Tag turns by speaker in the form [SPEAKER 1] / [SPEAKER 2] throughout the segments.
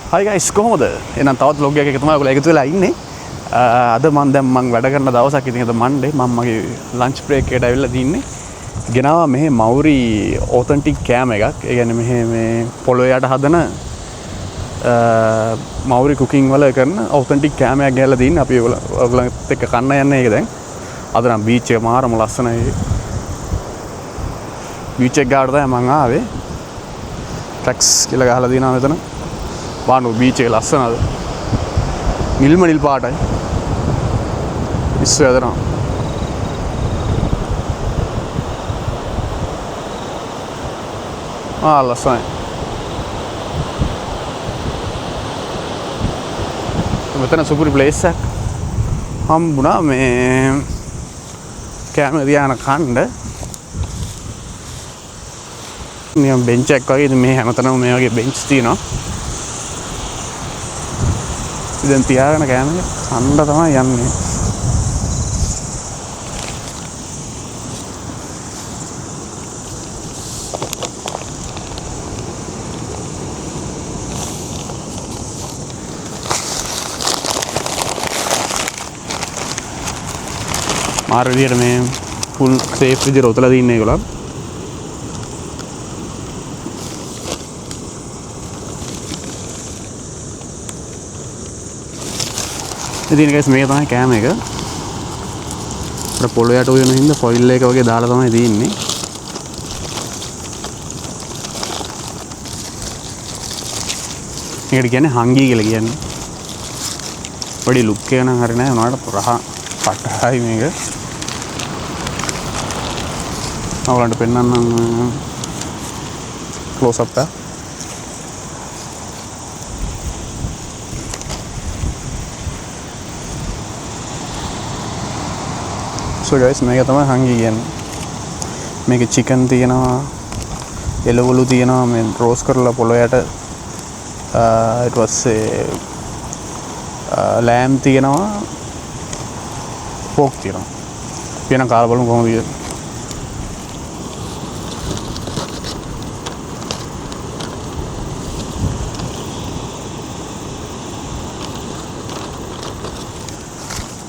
[SPEAKER 1] Hi guys කොහොමද? එහෙනම් තවත් vlog එකක තමයි ඔයගොල්ලෝ එකතු වෙලා ඉන්නේ. අද මම වැඩ කරන දවසක් ඉතින් අද Monday මම මගේ lunch break එකට ඇවිල්ලා තින්නේ. ගෙනාවා මෙහි මවුරි authentic cam එකක්. ඒ කියන්නේ මෙහි මේ පොළොව යට හදන මවුරි cooking වල කරන authentic cam එකක් ගෙනල්ලා තින්නේ. අපි ඔයගොල්ලන්ත් එක්ක කන්න යන්නේ ඒක දැන්. අද නම් beach එක මාරම ලස්සනයි. beach එක ගාවට තමයි මම ආවේ. tracks කියලා ගහලා දිනවා මෙතන. बानो बीच एक लसन अद निल पाट इस अदना लसन මෙතන සුපුරි ප්ලේස් එකක් හම්බුණා මේ කෑම දිහාන කන්න නියම් බෙන්ච් එකක් වගේ ඉතින් මේ හැමතැනම මේ වගේ බෙන්ච් තියෙනවා දැන් තියාගෙන කෑම කන්න තමයි යන්නේ මාර විදියට මේ ෆුල් සේෆ් විදියට උතලා දින්නේ ඒගොල්ලෝ ඉතින් guys මේක තමයි කෑම එක. අපිට පොළොව යට උයන හින්දා ෆොයිල් එක වගේ දාලා තමයි තියෙන්නේ. මේකට කියන්නේ හංගි කියලා කියන්නේ. පොඩි ලුක් එක නම් හරි නෑ උනාට රහ පටහයි මේක. ඔයාලන්ට පෙන්නන්නම් ක්ලෝස් අප් එක. So guys මේක තමයි හංගි කියන්නේ. මේකේ chicken තියෙනවා, එළවලු තියෙනවා, මේ රෝස් කරලා පොළොව යට ඊට පස්සේ lamb තියෙනවා, pork තියෙනවා. පියන කාලා බලමු කොහොමද කියලා.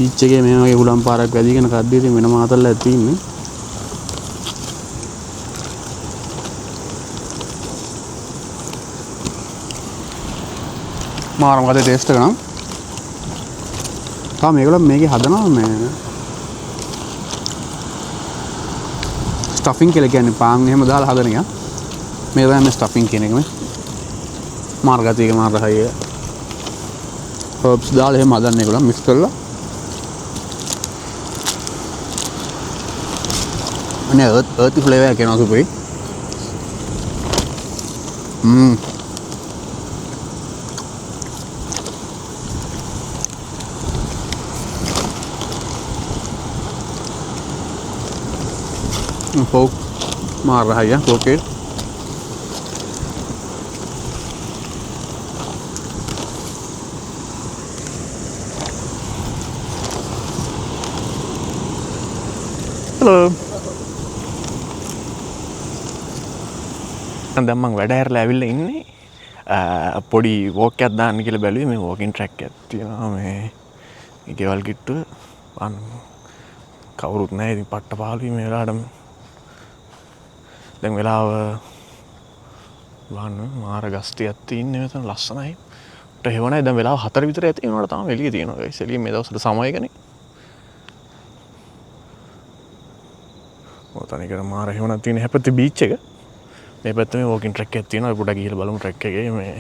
[SPEAKER 1] beach එකේ මේ වගේ උලම් පාරක් වැදිගෙන කද්දී ඉතින් වෙනම ආතල්ලා තියෙන්නේ. මාරම කඩේ ටේස්ට් එක නම්. තාම මේගොල්ලෝ මේකේ හදනවා මේ ස්ටෆින් කියලා කියන්නේ පාන් එහෙම දාලා හදන එක. මේ තමයි මේ ස්ටෆින් කියන එක මේ. මාර ගතියක මාර රහයි. herbs දාලා එහෙම හදන්නේ ඒගොල්ලෝ මික්ස් කරලා. અને earthy flavor එකක් එනවා සුපුයි. pork මාර රහයි pork එක. hello දැන් මම වැඩ ඇරලා ඇවිල්ලා ඉන්නේ පොඩි වෝක් එකක් දාන්න කියලා බැලුවේ මේ වෝකින් ට්‍රැක් එකක් තියෙනවා මේ ගෙවල් කිට්ටුව කවුරුත් නැහැ ඉතින් පට්ට පාළුයි මේ වෙලාවටම දැන් වෙලාව වහන්න මාර ගස් ටිකක් තියෙන්නේ මෙතන ලස්සනයි ට හේවනයි දැන් වෙලාව 4 විතර ඇති වෙනවට තාම එළිය තියෙනවා ගයිස් එළිය මේ දවස්වල සමයකනේ ඔතනිකර මාර හේවනක් තියෙන හැපැත්තේ බීච් එක මේ පැත්තේ මේ වෝකින් ට්‍රැක් එකක් තියෙනවා පොඩක් ගිහලා බලමු ට්‍රැක් එකේ මේ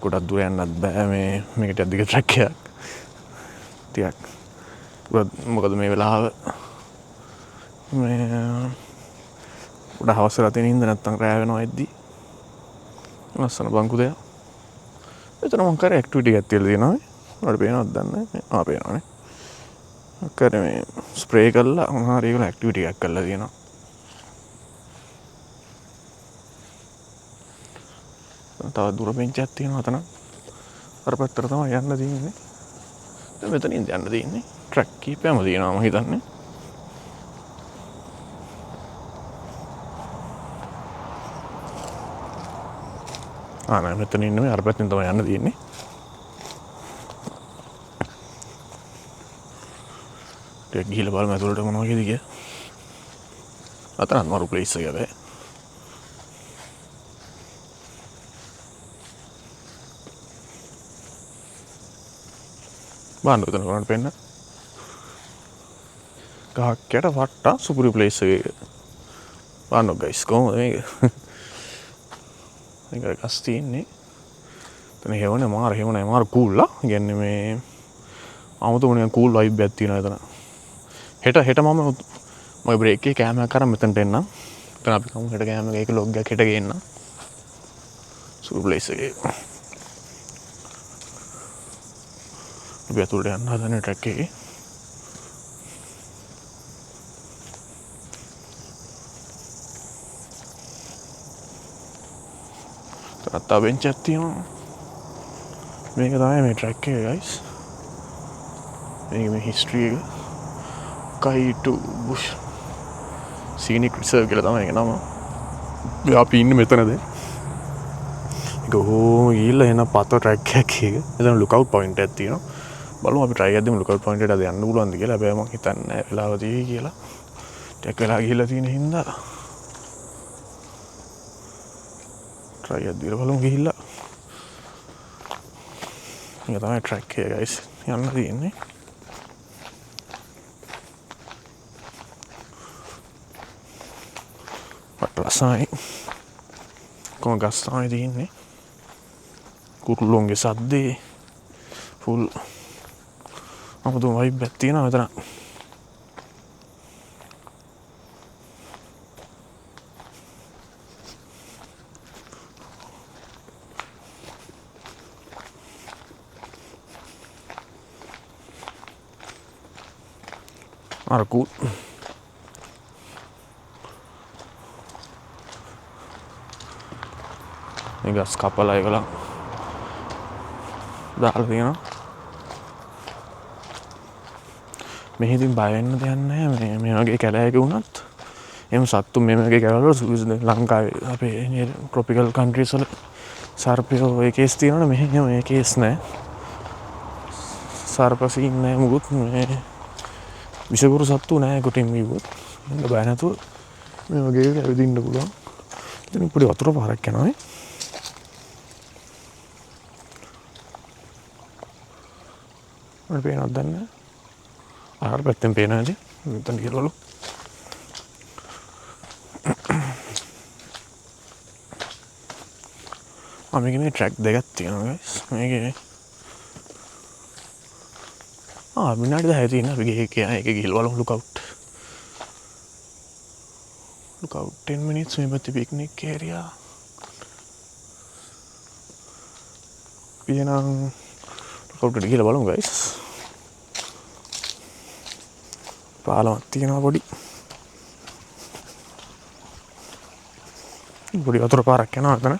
[SPEAKER 1] ගොඩක් දුර යන්නත් බෑ මේ මේකට අධික ට්‍රැක් එකක් ටිකක් මොකද මේ වෙලාව මේ ගොඩ හවස් වෙලා තියෙන ඉඳ නැත්තම් රෑ වෙනවා එද්දි ලස්සන බංකු දෙයක් එතන මම කරේ ඇක්ටිවිටි එකක් තියලා තියෙනවා ඔයාලට පේනවද දන්නේ නැහැ පේනවනේ කරේ මේ ස්ප්‍රේ කරලා මොනවා හරි ඒගොල්ලෝ ඇක්ටිවිටි එකක් කරලා තියෙනවා තව දුර බෙන්ච් එකක් තියෙනවා අතන අර පැත්තට තමයි යන්න තියෙන්නේ දැන් මෙතනින් යන්න තියෙන්නේ ට්‍රැක් කීපයක්ම තියෙනවා මම හිතන්නේ නෑ මෙතන ඉන්නේ අර පැත්තෙන් තමයි යන්න තියෙන්නේ. ටිකක් ගිහලා බලමු ඇතුළට මොනවා වගේද කියලා. අතනත් මරු ප්ලේස් එක බෑ. බලන්න උතන කොහොමද පෙන්න. ගහක් යට වට්ටා සුපුරු ප්ලේස් එක. බලන්න ගයිස් කොහොමද මේක? මේක ගස් තියෙන්නේ. එතන හේවනේ මාර කූල්ලා. කියන්නේ මේ 아무තෝනේ කූල් වයිබ් එකක් තියෙනවා එතන. හෙට මම බ්‍රේක් එකේ කැම එකක් අරන් මෙතනට එන්නම්. එතන අපි කමු හෙට කැම එකේ ලොග් එකක් හෙට ගේන්න. සුපුරු ප්ලේස් එකේ. අපි අතුලට යන්න හදන ට්‍රැක් එකේ. තාත්තා බෙන්ච් එකක් තියෙනවා. මේක තමයි මේ ට්‍රැක් එක ගයිස්. මේක මේ හිස්ටරි එක. කයිටු බුෂ් සීනික් රිසර්ව් කියලා තමයි ඒක නම. අපි ඉන්නේ මෙතනද. ඒක ඕම ගිහිල්ලා එන පත ට්‍රැක් එකක් එක. එතන ලුක්අවුට් පොයින්ට් එකක් තියෙනවා. බලමු අපි try එකක් දෙමු ලුක්අවුට් පොයින්ට් එකට යන්න පුළුවන්ද කියලා. හැබැයි මම හිතන්නේ වෙලාව තියෙයි කියලා. ටෙක් වෙලා ගිහිල්ලා තියෙන හින්දා try එකක් දීලා බලමු ගිහිල්ලා. මේක තමයි ට්‍රැක් එක guys. යන්න තියෙන්නේ. රසයි කොහොම ගස් තමයි තියෙන්නේ. කුරුල්ලොන්ගේ සද්දේ ෆුල් අමුතුම වයිබ් එකක් තියෙනවා මෙතන. අර කූල් ගස් කපලා ඒගොල්ලෝ දාලා තියෙනවා. මෙහෙදින් බය වෙන්න දෙයක් නැහැ. මේ වගේ කැලෑයක වුණත් එහෙම සත්තු මේ වගේ කැලවල ලංකාවේ අපේ ට්‍රොපිකල් කන්ට්‍රීස් වල සර්පයෝ ඒ කේස් තියෙනවනේ. මෙහෙම ඒ කේස් නැහැ. සර්පසීන් නැහැ මුකුත්. මේ විෂකුරු සත්තු නැහැ කොටින් විවුත්. මම බය නැතුව මේ වගේ ඇවිදින්න පුළුවන්. ඉතින් පොඩි වතුර පාරක් යනවා නේ. මට පේනවද දන්නේ නැහැ. ආහාර පැත්තෙන් පේනවා නේද? මෙතන ගිහලවලු. මේකේ මේ ට්‍රැක් දෙකක් තියෙනවා guys. මේකේ විනාඩි 10 තියෙනවා. අපි ඒක ගිහලා බලමු ලුක්අවුට්. ලුක්අවුට් 10 minutes මේ පැත්තේ පික්නික් ඒරියා. පියනම් ලුක්අවුට් ගිහලා බලමු guys. පාලමක් තියෙනවා පොඩි වතුර පාරක් යනවා එතන.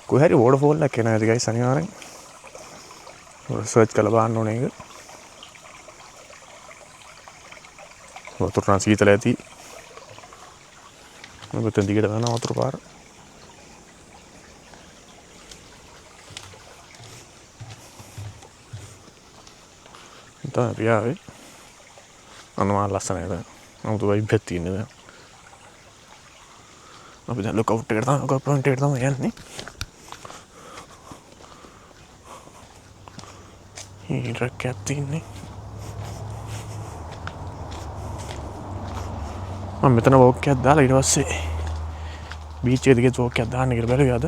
[SPEAKER 1] කොහේ හරි වෝටර්ෆෝල් එකක් එනවා guys අනිවාර්යෙන්. සර්ච් කරලා බලන්න ඕනේ ඒක. වතුර නම් සීතල ඇති. මෙතන දිගට යනවා වතුර පාර. තමයි පියාවේ. අනවල් ලස්සනයි දැන්. 아무තු වයිබ් එකක් තියෙනවා දැන්. අපි දැන් ලුක්අවුට් එකට තමයි ලුක්අවුට් පොයින්ට් එකට තමයි යන්නේ. මේ ට්‍රැක් එකක් තියෙන්නේ. මම මෙතන වෝක් එකක් දාලා ඊට පස්සේ බීච් එක දිගේ වෝක් එකක් දාන්න කියලා බැලුවා අද.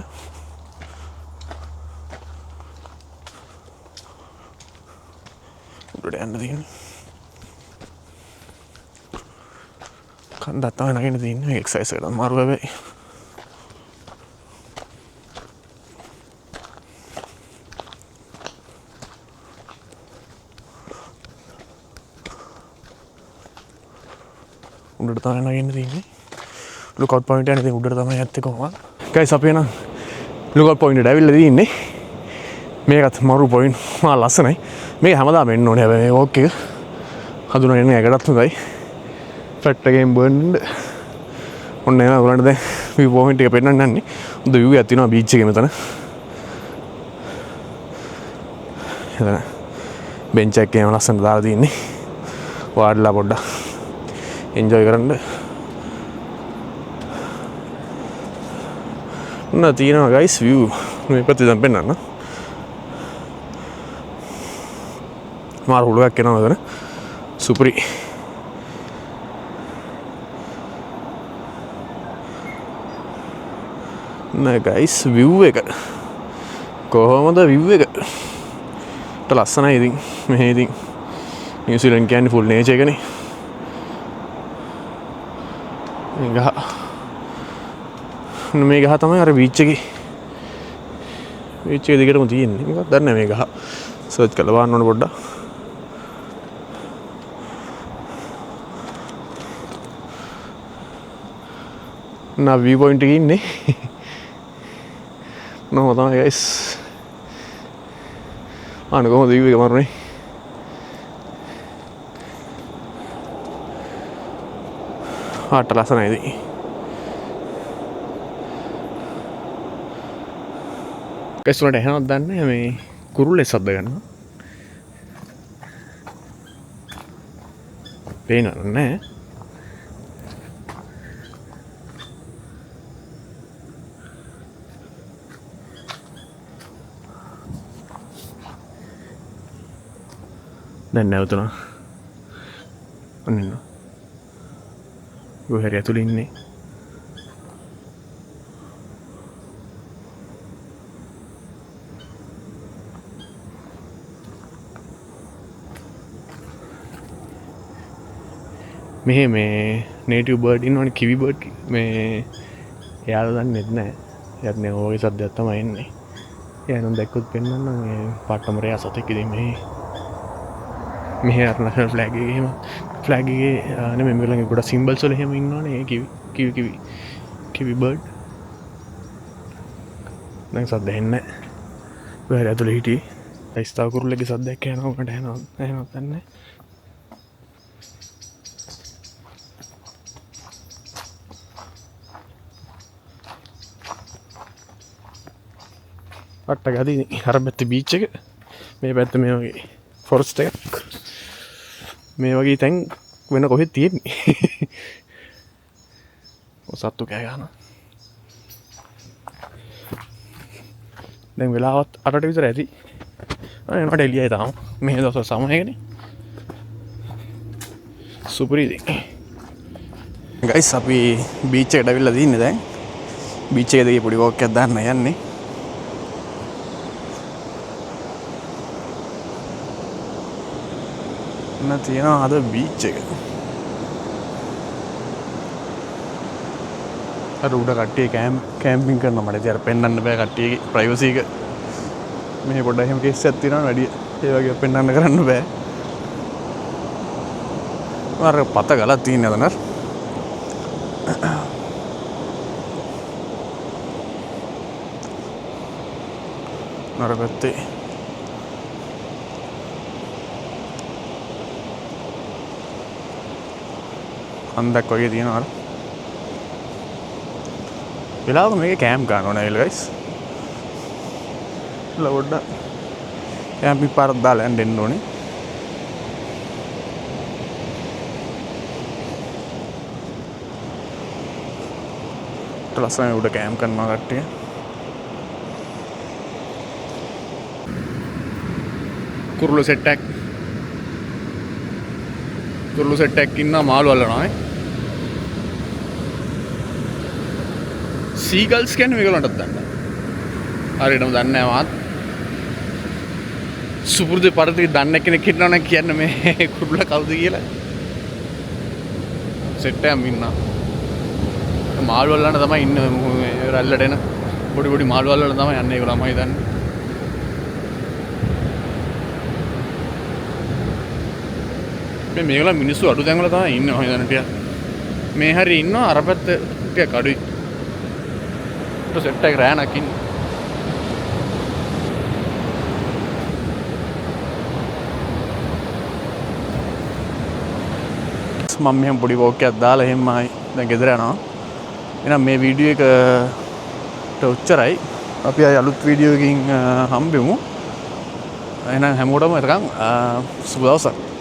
[SPEAKER 1] උඩට යන්න තියෙන්නේ. කන්දක් තමයි නගින්න තියෙන්නේ. එක්සර්සයිස් එකට අමාරු වෙයි. උඩට තමයි නගින්න තියෙන්නේ. ලුක්අවුට් පොයින්ට් එක ඉතින් උඩට තමයි යත්තේ කොහොමද? ගයිස් අපි එන ලුක්අවුට් පොයින්ට් එකට ඇවිල්ලා තියෙන්නේ. මේකත් මරු පොයින්ට් මා ලස්සනයි. මේක හැමදාම එන්න ඕනේ හැබැයි මේ වෝක් එක හඳුනගෙන එකටත් හොඳයි. ෆැට් එකෙන් බර්න් ඔන්න එනවා ඔයගලන්ට දැන් view point එක පෙන්නන්න යන්නේ. හොඳ view එකක් තියෙනවා beach එකේ මෙතන. එතන bench එකක් එහෙම ලස්සනට දාලා තියෙන්නේ. වාඩිලා පොඩ්ඩක් enjoy කරන්න. ඔන්න තියෙනවා guys view. මේ පැත්තේ දැන් පෙන්නන්න. මාර හුලක් එනවා මෙතන. සුපරි. නෑ ගයිස් view එක කොහොමද view එක ලස්සනයි. ඉතින් මෙහෙ ඉතින් නිව්සීලන්ත කියන්නේ ෆුල් නේචර් එකනේ. මේ ගහ තමයි අර බීච් එකේ දිගටම තියෙන්නේ. මොකක්ද දන්නේ මේ ගහ සර්ච් කරලා බලන්න ඕන පොඩ්ඩක්. නා view point එකේ ඉන්නේ. නෝ තමයි guys. ආන කොහොමද view එක මරුනේ? ආට ලස්සනයි ඉතින්. guys උන්ට එහෙමවත් දන්නේ මේ කුරුල්ලේ සද්ද ගන්නවා. පේනවද නැහැ? දැන් නැවතුණා. ඔන්න ඉන්නවා. ගොහරිය ඇතුළේ ඉන්නේ. මෙහෙ මේ නේටිව් බර්ඩ් ඉන්නවනේ කිවි බර්ඩ් මේ එයාලා දන්නේ නැහැ. එයාත් නේ ඔයගේ සද්දයක් තමයි එන්නේ. එයා නම් දැක්කොත් පෙන්නන්න මේ පාටමරයා සතෙක් ඉතින් මෙහෙ අර නැෂනල් ෆ්ලැග් එකේ එහෙම ෆ්ලැග් එකේ නෙමෙයි මේගොල්ලන්ගේ ගොඩක් සිම්බල්ස් වල එහෙම ඉන්නවනේ ඒ කිවි බර්ඩ්. දැන් සද්ද එන්නේ නැහැ. ඔය ඇතුලේ හිටියේ. ස්තාව කුරුල්ලගේ සද්දයක් යනවා උකට එනවා දන්නේ. අට්ට ගදී අර පැත්තේ බීච් එක මේ පැත්තේ මේ වගේ ෆොරස්ට් එකක් මේ වගේ තැන් වෙන කොහෙද තියෙන්නේ. සත්තු කෑ ගන්නවා. දැන් වෙලාවත් 8ට විතර ඇති. එනකොට එළියයි තාම. මේ දවස් සමයකනේ. සුපරි ඉතින්. ගයිස් අපි බීච් එකට අවිල්ලා තින්නේ දැන්. බීච් එකේ පොඩි වෝක් එකක් දාන්න යන්නේ. තියෙනවා අද බීච් එක. අර උඩ කට්ටිය කැම්පින් කරනවා. මට ඉතින් අර පෙන්වන්න බෑ කට්ටියගේ ප්‍රයිවසි එක. මේ පොඩ්ඩක් එහෙම කේස් එකක් තියෙනවා වැඩි ඒ වගේ පෙන්වන්න කරන්න බෑ. අර පත ගලක් තියෙන නේද නර්. නර පැත්තේ අන්දක් වගේ තියෙනවා. වෙලාවක මේකේ කැම්ප් ගන්න ඕනේ ගයිස්. ලවඩ කැම්ප් එක පාරක් දාලා යන්න දෙන්න ඕනේ. ලස්සන උඩ කැම්ප් කරනවා කට්ටිය. කුරුළු සෙට් එකක් ඉන්නවා මාළු අල්ලනවා. සීගල්ස් කියන්නේ මේගොල්ලන්ටත් දන්නවා. හරියටම දන්නේ නැහැ මාත්. සුපුරුදු පරිදි දන්න කෙනෙක් හිටනවා නම් කියන්න මේ කුරුල්ල කවුද කියලා. සෙට් එකක් ඉන්නවා. මාළු අල්ලන්න තමයි ඉන්නේ රැල්ලට එන පොඩි මාළු අල්ලන්න තමයි යන්නේ ඒගොල්ලෝ මම හිතන්නේ. මේගොල්ලෝ මිනිස්සු අඩු තැන් වල තමයි ඉන්නේ මම හිතන්නේ ටික. මේ හරිය ඉන්නවා අර පැත්ත ටික අඩුයි. ඒක සෙට් එක රෑනක් ඉන්නේ. මම මෙහෙම පොඩි වෝක් එකක් දාලා එහෙම ආයි දැන් ගෙදර යනවා. එහෙනම් මේ වීඩියෝ එකට ඔච්චරයි. අපි ආය අලුත් වීඩියෝ එකකින් හම්බෙමු. එහෙනම් හැමෝටම එතකන් සුබ දවසක්.